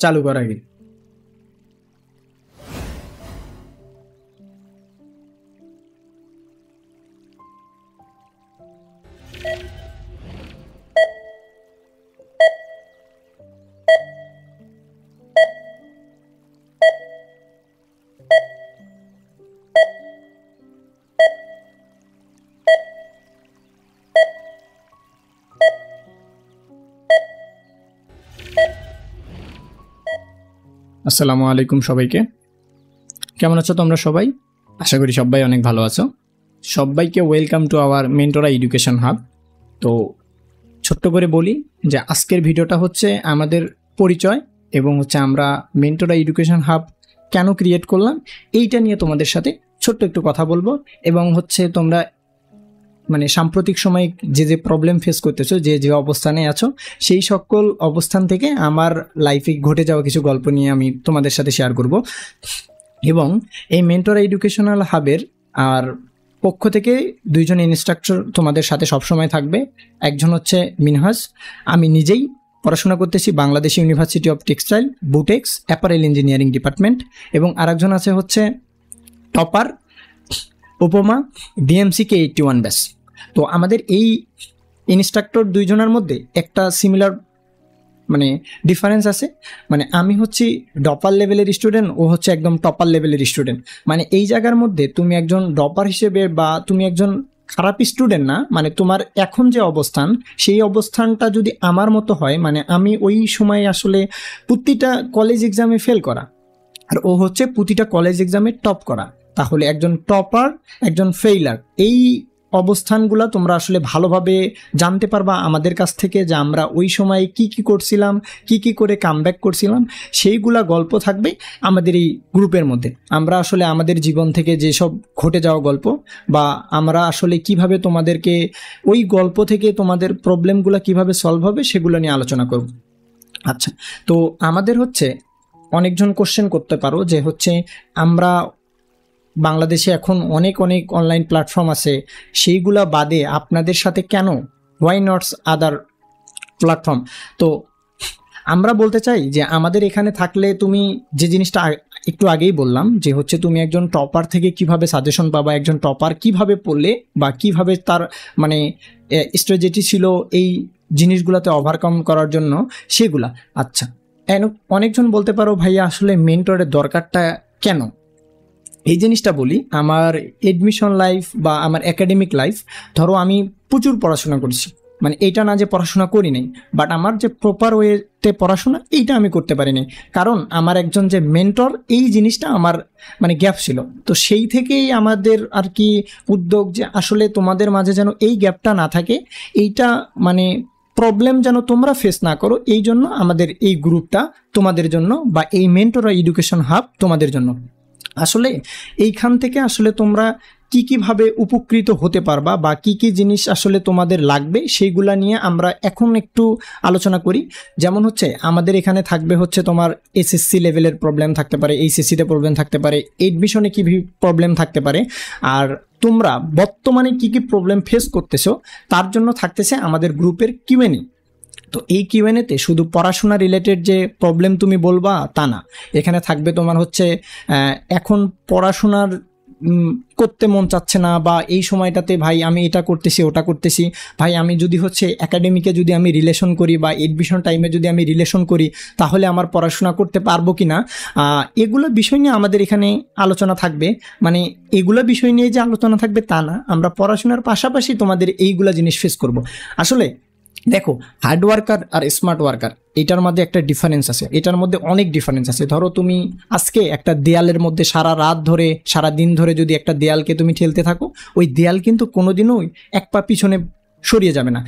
চালু করার আগে। আসসালামু আলাইকুম সবাইকে, কেমন আছো তোমরা সবাই? আশা করি সবাই অনেক ভালো আছো। সবাইকে welcome to our Mentora education hub. তো ছোট্ট করে বলি যে আজকের ভিডিওটা হচ্ছে আমাদের পরিচয় এবং হচ্ছে আমরা মেন্টরা এডুকেশন হাব কেন ক্রিয়েট করলাম এইটা নিয়ে তোমাদের সাথে ছোট্ট একটু কথা বলবো। এবং হচ্ছে তোমরা মানে সাম্প্রতিক সময়ে যে প্রবলেম ফেস করতেছো, যে অবস্থানে আছো, সেই সকল অবস্থান থেকে আমার লাইফে ঘটে যাওয়া কিছু গল্প নিয়ে আমি তোমাদের সাথে শেয়ার করব। এবং এই মেন্টর এডুকেশনাল হাবের আর পক্ষ থেকে দুইজন ইনস্ট্রাক্টর তোমাদের সাথে সবসময় থাকবে। একজন হচ্ছে মিনহাজ, আমি নিজেই পড়াশোনা করতেছি Bangladesh university of textile Butex apparel engineering department. এবং আরেকজন আছে হচ্ছে টপার উপমা ডিএমসিকে 81 ব্যাচ। তো আমাদের এই ইনস্ট্রাক্টর দুইজনের মধ্যে একটা সিমিলার মানে ডিফারেন্স আছে। মানে আমি হচ্ছি ডপার লেভেলের স্টুডেন্ট, ও হচ্ছে একদম টপার লেভেলের স্টুডেন্ট। মানে এই জায়গার মধ্যে তুমি একজন ডপার হিসেবে বা তুমি একজন খারাপ স্টুডেন্ট না, মানে তোমার এখন যে অবস্থান সেই অবস্থানটা যদি আমার মতো হয়, মানে আমি ওই সময় আসলে প্রতিটা কলেজ এক্সামে ফেল করা আর ও হচ্ছে প্রতিটা কলেজ এক্সামে টপ করা, তাহলে একজন টপার একজন ফেইলার এই অবস্থানগুলো তোমরা আসলে ভালোভাবে জানতে পারবা আমাদের কাছ থেকে, যে আমরা ওই সময় কি কি করছিলাম, কি কি করে কামব্যাক করছিলাম, সেইগুলা গল্প থাকবে আমাদের এই গ্রুপের মধ্যে। আমরা আসলে আমাদের জীবন থেকে যেসব ঘটে যাওয়া গল্প বা আমরা আসলে কিভাবে তোমাদেরকে ওই গল্প থেকে তোমাদের প্রবলেমগুলো কিভাবে সলভ হবে সেগুলো নিয়ে আলোচনা করব। আচ্ছা, তো আমাদের হচ্ছে অনেকজন কোশ্চেন করতে পারো যে হচ্ছে আমরা বাংলাদেশে এখন অনেক অনেক অনলাইন প্ল্যাটফর্ম আছে, সেইগুলা বাদে আপনাদের সাথে কেন, ওয়াই নটস আদার প্ল্যাটফর্ম? তো আমরা বলতে চাই যে আমাদের এখানে থাকলে তুমি যে জিনিসটা একটু আগেই বললাম যে হচ্ছে তুমি একজন টপার থেকে কিভাবে সাজেশন পাবা, একজন টপার কিভাবে পড়লে বা কিভাবে তার মানে স্ট্র্যাটেজি ছিল এই জিনিসগুলোতে ওভারকাম করার জন্য সেগুলা। আচ্ছা, অনেকজন বলতে পারো ভাইয়া আসলে মেন্টরের দরকারটা কেন? এই জিনিসটা বলি, আমার এডমিশন লাইফ বা আমার একাডেমিক লাইফ, ধরো আমি প্রচুর পড়াশোনা করছি, মানে এইটা না যে পড়াশোনা করি নাই, বাট আমার যে প্রপার ওয়েতে পড়াশোনা এইটা আমি করতে পারিনি, কারণ আমার একজন যে মেন্টর এই জিনিসটা আমার মানে গ্যাপ ছিল। তো সেই থেকেই আমাদের আর কি উদ্যোগ যে আসলে তোমাদের মাঝে যেন এই গ্যাপটা না থাকে, এইটা মানে প্রবলেম যেন তোমরা ফেস না করো, এই জন্য আমাদের এই গ্রুপটা তোমাদের জন্য বা এই মেন্টর এডুকেশন হাব তোমাদের জন্য। আসলে এইখান থেকে আসলে তোমরা কি কিভাবে উপকৃত হতে পারবা বা কি কি জিনিস আসলে তোমাদের লাগবে সেইগুলা নিয়ে আমরা এখন একটু আলোচনা করি। যেমন হচ্ছে আমাদের এখানে থাকবে হচ্ছে তোমার এসএসসি লেভেলের প্রবলেম থাকতে পারে, এইচএসসিতে প্রবলেম থাকতে পারে, এডমিশনে কি প্রবলেম থাকতে পারে, আর তোমরা বর্তমানে কি কি প্রবলেম ফেস করতেছো তার জন্য থাকতেছে আমাদের গ্রুপের কিউএনএ। তো এই কিউএনএতে শুধু পড়াশোনা রিলেটেড যে প্রবলেম তুমি বলবা তা না, এখানে থাকবে তোমার হচ্ছে এখন পড়াশোনার করতে মন চাচ্ছে না, বা এই সময়টাতে ভাই আমি এটা করতেছি ওটা করতেছি, ভাই আমি যদি হচ্ছে একাডেমিকে যদি আমি রিলেশন করি বা এডমিশন টাইমে যদি আমি রিলেশন করি তাহলে আমার পড়াশোনা করতে পারবো কি না, এগুলো বিষয় নিয়ে আমাদের এখানে আলোচনা থাকবে। মানে এগুলো বিষয় নিয়ে যে আলোচনা থাকবে তা না, আমরা পড়াশোনার পাশাপাশি তোমাদের এইগুলা জিনিস ফেস করব। আসলে দেখো, হার্ড ওয়ার্কার আর স্মার্ট ওয়ার্কার এটার মধ্যে একটা ডিফারেন্স আছে, এটার মধ্যে অনেক ডিফারেন্স আছে। ধরো তুমি আজকে একটা দেয়ালের মধ্যে সারা রাত ধরে সারা দিন ধরে যদি একটা দেয়ালকে তুমি ঠেলতে থাকো, ওই দেয়াল কিন্তু কোনোদিনও এক পা পিছনে সরিয়ে যাবে না।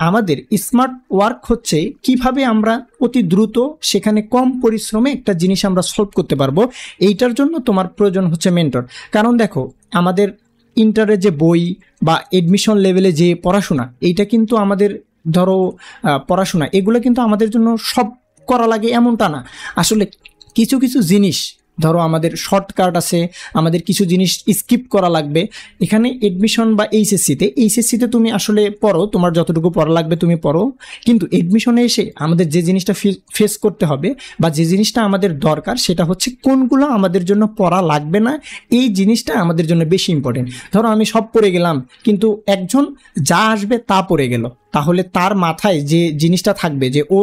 আমাদের স্মার্ট ওয়ার্ক হচ্ছে কিভাবে আমরা অতি দ্রুত সেখানে কম পরিশ্রমে একটা জিনিস আমরা সলভ করতে পারবো, এইটার জন্য তোমার প্রয়োজন হচ্ছে মেন্টর। কারণ দেখো, আমাদের ইন্টারের যে বই বা এডমিশন লেভেলে যে পড়াশোনা, এইটা কিন্তু আমাদের ধরো পড়াশোনা এগুলো কিন্তু আমাদের জন্য সব করা লাগে এমনটা না। আসলে কিছু কিছু জিনিস ধরো আমাদের শর্টকাট আছে, আমাদের কিছু জিনিস স্কিপ করা লাগবে। এখানে এডমিশন বা এইচএসসিতে তুমি আসলে পড়ো, তোমার যতটুকু পড়া লাগবে তুমি পড়ো, কিন্তু এডমিশনে এসে আমাদের যে জিনিসটা ফেস করতে হবে বা যে জিনিসটা আমাদের দরকার সেটা হচ্ছে কোনগুলো আমাদের জন্য পড়া লাগবে না, এই জিনিসটা আমাদের জন্য বেশি ইম্পর্টেন্ট। ধরো আমি সব পড়ে গেলাম, কিন্তু একজন যা আসবে তা পড়ে গেল, তাহলে তার মাথায় যে জিনিসটা থাকবে যে ও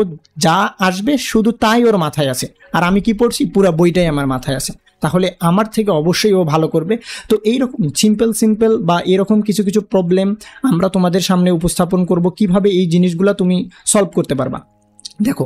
যা আসবে শুধু তাই ওর মাথায় আছে, আর আমি কি পড়ছি পুরো বইটাই আমার মাথায় আছে, তাহলে আমার থেকে অবশ্যই ও ভালো করবে। তো এইরকম সিম্পল বা এরকম কিছু কিছু প্রবলেম আমরা তোমাদের সামনে উপস্থাপন করব, কিভাবে এই জিনিসগুলো তুমি সলভ করতে পারবা। দেখো,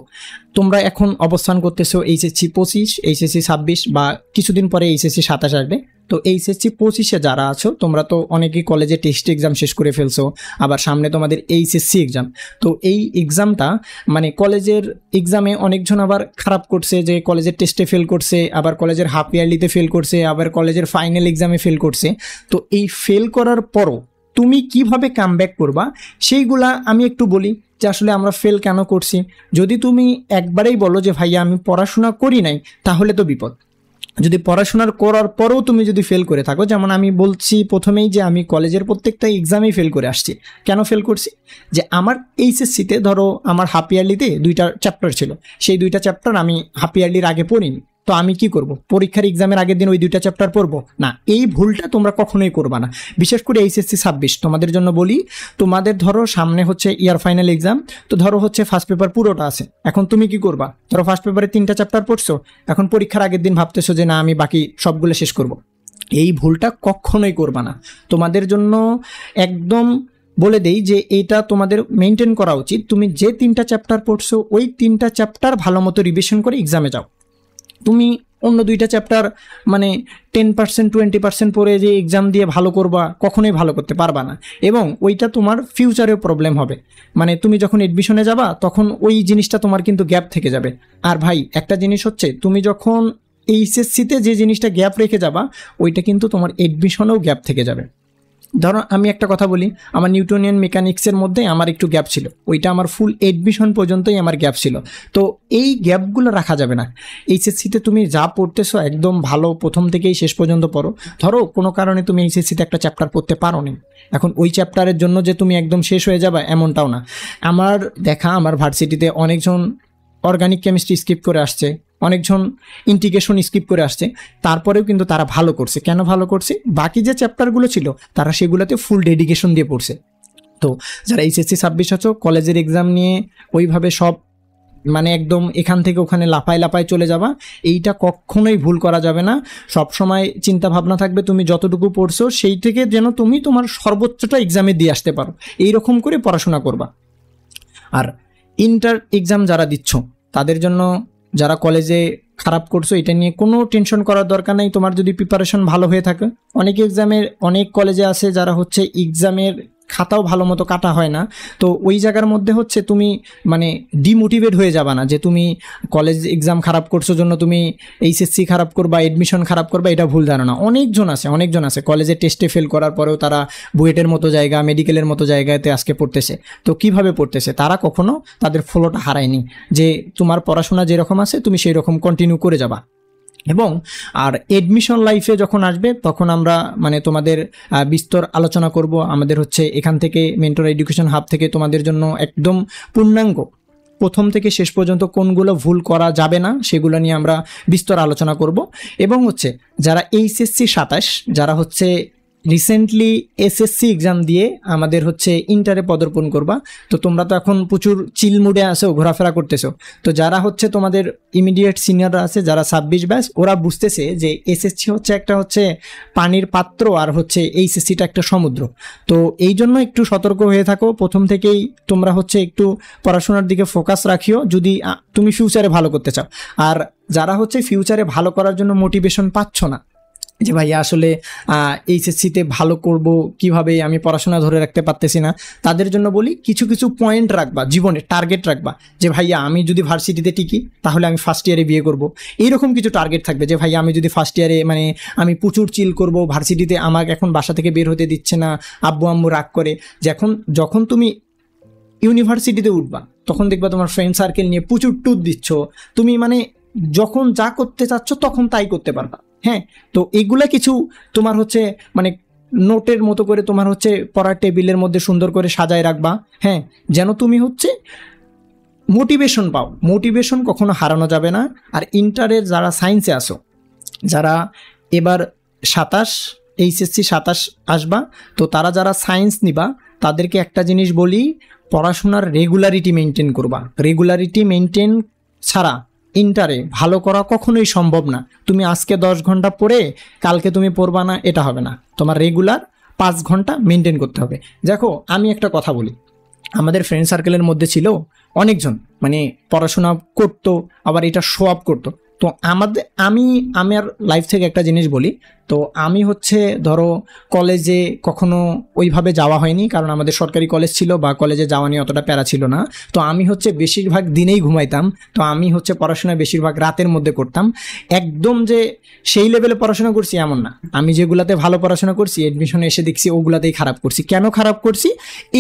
তোমরা এখন অবস্থান করতেছো এইচএসসি 25, এইচএসসি 26 বা কিছুদিন পরে এইচএসসি 27 আসবে। তো এইচএসসি 25-এ যারা আছো তোমরা তো অনেকেই কলেজে টেস্ট এক্সাম শেষ করে ফেলছো, আবার সামনে তোমাদের এইচএসসি এক্সাম। তো এই এক্সামটা মানে কলেজের এক্সামে অনেকজন আবার খারাপ করছে, যে কলেজের টেস্টে ফেল করছে, আবার কলেজের হাফ ইয়ারলিতে ফেল করছে, আবার কলেজের ফাইনাল এক্সামে ফেল করছে। তো এই ফেল করার পরও তুমি কিভাবে কামব্যাক করবা সেইগুলা আমি একটু বলি, যে আসলে আমরা ফেল কেন করছি। যদি তুমি একবারেই বলো যে ভাইয়া আমি পড়াশোনা করি নাই, তাহলে তো বিপদ। যদি পড়াশোনার করার পরেও তুমি যদি ফেল করে থাকো, যেমন আমি বলছি প্রথমেই যে আমি কলেজের প্রত্যেকটা এক্সামেই ফেল করে আসছি। কেন ফেল করছি? যে আমার এইচএসসিতে ধরো আমার হাফ ইয়ারলিতে 2টা চ্যাপ্টার ছিল, সেই 2টা চ্যাপ্টার আমি হাফ ইয়ারলির আগে পড়িনি। তো আমি কি করব? পরীক্ষার এক্সামের আগের দিন ওই 2টা চ্যাপ্টার পড়বো না? এই ভুলটা তোমরা কখনোই করবা না, বিশেষ করে এইচএসসি 26 তোমাদের জন্য বলি। তোমাদের ধরো সামনে হচ্ছে ইয়ার ফাইনাল এক্সাম, তো ধরো হচ্ছে ফার্স্ট পেপার পুরোটা আছে, এখন তুমি কি করবা? ধরো ফার্স্ট পেপারে 3টা চ্যাপ্টার পড়ছো, এখন পরীক্ষার আগের দিন ভাবতেছো যে না আমি বাকি সবগুলো শেষ করব। এই ভুলটা কখনোই করবা না। তোমাদের জন্য একদম বলে দেই যে এইটা তোমাদের মেনটেন করা উচিত। তুমি যে 3টা চ্যাপ্টার পড়ছো ওই 3টা চ্যাপ্টার ভালো মতো রিভিশন করে এক্সামে যাও। তুমি অন্য 2টা চ্যাপ্টার মানে 10% 20% পড়ে যে এক্সাম দিয়ে ভালো করবা, কখনোই ভালো করতে পারবা না, এবং ওইটা তোমার ফিউচারেও প্রবলেম হবে। মানে তুমি যখন এডমিশনে যাবা তখন ওই জিনিসটা তোমার কিন্তু গ্যাপ থেকে যাবে। আর ভাই একটা জিনিস হচ্ছে, তুমি যখন এইচএসসিতে যে জিনিসটা গ্যাপ রেখে যাবা ওইটা কিন্তু তোমার এডমিশনেও গ্যাপ থেকে যাবে। ধরো আমি একটা কথা বলি, আমার নিউটনিয়ান মেকানিক্সের মধ্যে আমার একটু গ্যাপ ছিল, ওইটা আমার ফুল এডমিশন পর্যন্তই আমার গ্যাপ ছিল। তো এই গ্যাপগুলো রাখা যাবে না। এইচএসসিতে তুমি যা পড়তেছো একদম ভালো প্রথম থেকেই শেষ পর্যন্ত পড়ো। ধরো কোনো কারণে তুমি এইচএসসিতে একটা চ্যাপ্টার পড়তে পারো নি, এখন ওই চ্যাপ্টারের জন্য যে তুমি একদম শেষ হয়ে যাবে এমনটাও না। আমার দেখা আমার ভার্সিটিতে অনেকজন অর্গানিক কেমিস্ট্রি স্কিপ করে আসছে, অনেকজন ইন্টিগ্রেশন স্কিপ করে আসছে, তারপরেও কিন্তু তারা ভালো করছে। কেন ভালো করছে? বাকি যে চ্যাপ্টারগুলো ছিল তারা সেগুলোতে ফুল ডেডিকেশন দিয়ে পড়ছে। তো যারা এইচএসসি 26 আছো, কলেজের এক্সাম নিয়ে ওইভাবে সব মানে একদম এখান থেকে ওখানে লাফায় চলে যাবা, এইটা কখনোই ভুল করা যাবে না। সব সময় চিন্তা ভাবনা থাকবে তুমি যতটুকু পড়ছো সেই থেকে যেন তুমি তোমার সর্বোচ্চটা এক্সামে দিয়ে আসতে পারো, এইরকম করে পড়াশোনা করবা। আর ইন্টার এক্সাম যারা দিচ্ছ তাদের জন্য, যারা কলেজে খারাপ করছো এটা নিয়ে কোনো টেনশন করার দরকার নেই। তোমার যদি প্রিপারেশন ভালো হয়ে থাকে, অনেক কলেজে আছে যারা হচ্ছে এক্সামের খাতাও ভালো মতো কাটা হয় না, তো ওই জায়গার মধ্যে হচ্ছে তুমি মানে ডিমোটিভেট হয়ে যাবা না যে তুমি কলেজ এক্সাম খারাপ করছো জন্য তুমি এইচএসসি খারাপ করবা, এডমিশন খারাপ করবা, এটা ভুল ধারণা। অনেকজন আছে কলেজে টেস্টে ফেল করার পরেও তারা বুয়েটের মতো জায়গা, মেডিকেলের মতো জায়গাতে আজকে পড়তেছে। তো কিভাবে পড়তেছে? তারা কখনো তাদের ফলোটা হারায়নি, যে তোমার পড়াশোনা যেরকম আছে তুমি সেই রকম কন্টিনিউ করে যাবা। এবং আর এডমিশন লাইফে যখন আসবে তখন আমরা মানে তোমাদের বিস্তর আলোচনা করব। আমাদের হচ্ছে এখান থেকে মেন্টর এডুকেশন হাব থেকে তোমাদের জন্য একদম পূর্ণাঙ্গ প্রথম থেকে শেষ পর্যন্ত কোনগুলো ভুল করা যাবে না সেগুলো নিয়ে আমরা বিস্তর আলোচনা করব। এবং হচ্ছে যারা এইচএসসি 27, যারা হচ্ছে রিসেন্টলি এসএসসি এক্সাম দিয়ে আমাদের হচ্ছে ইন্টারে পদার্পণ করবা, তো তোমরা তো এখন প্রচুর চিল মুডে আসো, ঘোরাফেরা করতেছো। তো যারা হচ্ছে তোমাদের ইমিডিয়েট সিনিয়ররা আছে, যারা 26 ব্যাচ, ওরা বুঝতেছে যে এসএসসি হচ্ছে একটা হচ্ছে পানির পাত্র, আর হচ্ছে এইচএসসিটা একটা সমুদ্র। তো এই জন্য একটু সতর্ক হয়ে থাকো প্রথম থেকেই। তোমরা হচ্ছে একটু পড়াশোনার দিকে ফোকাস রাখিও যদি তুমি ফিউচারে ভালো করতে চাও। আর যারা হচ্ছে ফিউচারে ভালো করার জন্য মোটিভেশন পাচ্ছ না, যে ভাইয়া আসলে এইচএসসিতে ভালো করব কিভাবে, আমি পড়াশোনা ধরে রাখতে পারতেছি না, তাদের জন্য বলি কিছু কিছু পয়েন্ট রাখবা, জীবনে টার্গেট রাখবা। যে ভাইয়া আমি যদি ভার্সিটিতে টিকি তাহলে আমি ফার্স্ট ইয়ারে বিয়ে করব, এইরকম কিছু টার্গেট থাকবে। যে ভাইয়া আমি যদি ফার্স্ট ইয়ারে মানে আমি প্রচুর চিল করব, ভার্সিটিতে আমাকে এখন বাসা থেকে বের হতে দিচ্ছে না, আব্বু আম্মু রাগ করে। যখন তুমি ইউনিভার্সিটিতে উঠবা তখন দেখবা তোমার ফ্রেন্ড সার্কেল নিয়ে প্রচুর ট্যুর দিচ্ছ, তুমি মানে যখন যা করতে চাচ্ছ তখন তাই করতে পারবা। হ্যাঁ, তো এইগুলা কিছু তোমার হচ্ছে মানে নোটের মতো করে তোমার হচ্ছে পড়ার টেবিলের মধ্যে সুন্দর করে সাজায় রাখবা। হ্যাঁ, যেন তুমি হচ্ছে মোটিভেশন পাও। মোটিভেশন কখনো হারানো যাবে না। আর ইন্টারের যারা সায়েন্সে আসো, যারা এবার 27 এইচএসসি 27 আসবা, তো তারা যারা সায়েন্স নিবা তাদেরকে একটা জিনিস বলি, পড়াশোনার রেগুলারিটি মেনটেন করবা। রেগুলারিটি মেনটেন ছাড়া ইন্টারে ভালো করা কখনোই সম্ভব না। তুমি আজকে 10 ঘন্টা পড়ে কালকে তুমি পড়বা না, এটা হবে না। তোমার রেগুলার 5 ঘন্টা মেনটেন করতে হবে। দেখো, আমি একটা কথা বলি, আমাদের ফ্রেন্ড সার্কেলের মধ্যে ছিল অনেকজন মানে পড়াশোনা করতো, আবার এটা শো আপ করতো। তো আমার লাইফ থেকে একটা জিনিস বলি, তো আমি হচ্ছে ধরো কলেজে কখনো ওইভাবে যাওয়া হয়নি, কারণ আমাদের সরকারি কলেজ ছিল বা কলেজে যাওয়া নিয়ে অতটা প্যারা ছিল না। তো আমি হচ্ছে বেশিরভাগ দিনেই ঘুমাইতাম। তো আমি হচ্ছে পড়াশোনা বেশিরভাগ রাতের মধ্যে করতাম। একদম যে সেই লেভেলে পড়াশোনা করছি এমন না। আমি যেগুলাতে ভালো পড়াশোনা করছি, এডমিশনে এসে দেখছি ওগুলাতেই খারাপ করছি। কেন খারাপ করছি?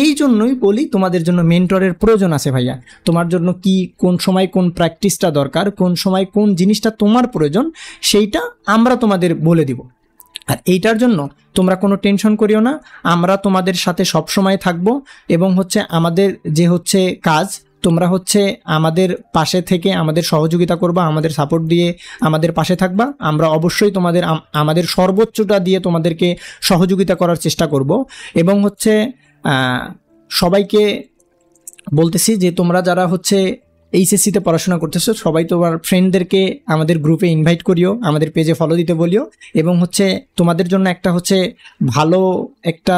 এই জন্যই বলি, তোমাদের জন্য মেন্টরের প্রয়োজন আছে ভাইয়া। তোমার জন্য কি কোন সময় কোন প্র্যাকটিসটা দরকার, কোন সময় কোন জিনিসটা তোমার প্রয়োজন, সেইটা আমরা তোমাদের বলে দিব। আর এইটার জন্য তোমরা কোনো টেনশন করিও না, আমরা তোমাদের সাথে সব সময় থাকবো। এবং হচ্ছে আমাদের যে হচ্ছে কাজ, তোমরা হচ্ছে আমাদের পাশে থেকে আমাদের সহযোগিতা করবা, আমাদের সাপোর্ট দিয়ে আমাদের পাশে থাকবা। আমরা অবশ্যই আমাদের সর্বোচ্চটা দিয়ে তোমাদেরকে সহযোগিতা করার চেষ্টা করব। এবং হচ্ছে সবাইকে বলতেছি যে তোমরা যারা হচ্ছে এইচএসসিতে পড়াশোনা করতেছো, সবাই তোমার ফ্রেন্ডদেরকে আমাদের গ্রুপে ইনভাইট করিও, আমাদের পেজে ফলো দিতে বলিও। এবং হচ্ছে তোমাদের জন্য একটা হচ্ছে ভালো একটা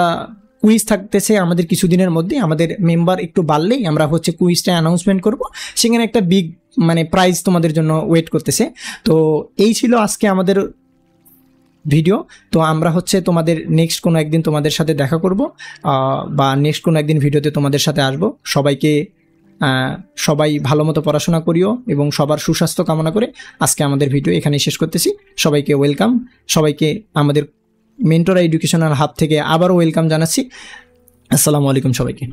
কুইজ থাকতেছে আমাদের কিছুদিনের মধ্যে। আমাদের মেম্বার একটু বাড়লেই আমরা হচ্ছে কুইজটা অ্যানাউন্সমেন্ট করব, সেখানে একটা বিগ মানে প্রাইজ তোমাদের জন্য ওয়েট করতেছে। তো এই ছিল আজকে আমাদের ভিডিও। তো আমরা হচ্ছে তোমাদের নেক্সট কোনো একদিন তোমাদের সাথে দেখা করব, বা নেক্সট কোনো একদিন ভিডিওতে তোমাদের সাথে আসব। সবাই ভালো মতো পড়াশোনা করিও এবং সবার সুস্বাস্থ্য কামনা করে আজকে আমাদের ভিডিও এখানেই শেষ করতেছি। সবাইকে ওয়েলকাম, সবাইকে আমাদের মেন্টরা এডুকেশনাল হাব থেকে আবারও ওয়েলকাম জানাচ্ছি। আসসালামু আলাইকুম সবাইকে।